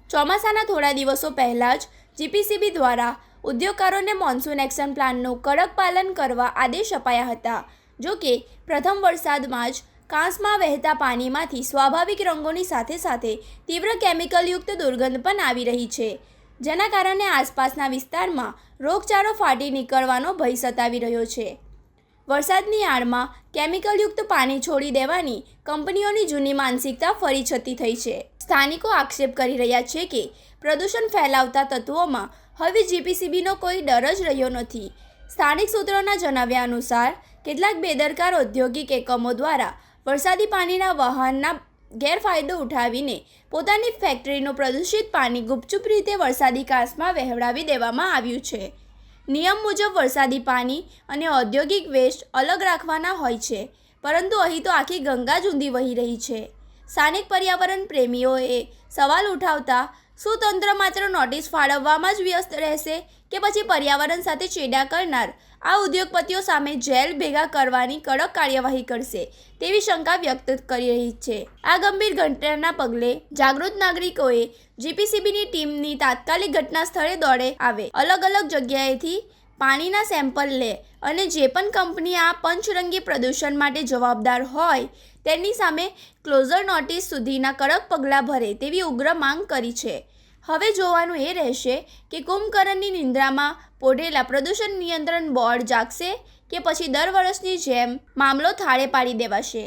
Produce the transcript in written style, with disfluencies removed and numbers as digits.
ચોમાસાના થોડા દિવસો પહેલાં જ જીપીસીબી દ્વારા ઉદ્યોગકારોને મોન્સૂન એક્શન પ્લાનનું કડક પાલન કરવા આદેશ અપાયા હતા. જો કે પ્રથમ વરસાદમાં જ કાંસમાં વહેતા પાણીમાંથી સ્વાભાવિક રંગોની સાથે સાથે તીવ્ર કેમિકલયુક્ત દુર્ગંધ પણ આવી રહી છે, જેના કારણે આસપાસના વિસ્તારમાં રોગચાળો ફાટી નીકળવાનો ભય સતાવી રહ્યો છે. વરસાદની આડમાં કેમિકલયુક્ત પાણી છોડી દેવાની કંપનીઓની જૂની માનસિકતા ફરી છતી થઈ છે. સ્થાનિકો આક્ષેપ કરી રહ્યા છે કે પ્રદૂષણ ફેલાવતા તત્વોમાં હવે જીપીસીબીનો કોઈ ડર જ રહ્યો નથી. સ્થાનિક સૂત્રોના જણાવ્યા અનુસાર કેટલાક બેદરકાર ઔદ્યોગિક એકમો દ્વારા વરસાદી પાણીના વહાણના ગેરફાયદો ઉઠાવીને પોતાની ફેક્ટરીનું પ્રદૂષિત પાણી ગુપચુપ રીતે વરસાદી કાંસમાં વહેવડાવી દેવામાં આવ્યું છે. નિયમ મુજબ વરસાદી પાણી અને ઔદ્યોગિક વેસ્ટ અલગ રાખવાના હોય છે, પરંતુ અહીં તો આખી ગંગા જ ઊંધી વહી રહી છે. સ્થાનિક પર્યાવરણ પ્રેમીઓએ સવાલ ઉઠાવતા શું તંત્ર માત્ર નોટિસ ફાળવવામાં જ વ્યસ્ત રહેશે કે પછી પર્યાવરણ સાથે ચેડા કરનાર આ ઉદ્યોગપતિઓ સામે જેલ ભેગા કરવાની કડક કાર્યવાહી કરશે તેવી શંકા વ્યક્ત કરી રહી છે. આ ગંભીર ઘટનાના પગલે જાગૃત નાગરિકોએ જીપીસીબીની ટીમની તાત્કાલિક ઘટના સ્થળે દોડે આવે, અલગ અલગ જગ્યાએથી પાણીના સેમ્પલ લે અને જે પણ કંપની આ પંચરંગી પ્રદૂષણ માટે જવાબદાર હોય તેની સામે ક્લોઝર નોટિસ સુધીના કડક પગલાં ભરે તેવી ઉગ્ર માંગ કરી છે. હવે જોવાનું એ રહેશે કે કુંભકર્ણની નિંદ્રામાં પોઢેલા પ્રદૂષણ નિયંત્રણ બોર્ડ જાગશે કે પછી દર વર્ષની જેમ મામલો થાળે પાડી દેવાશે.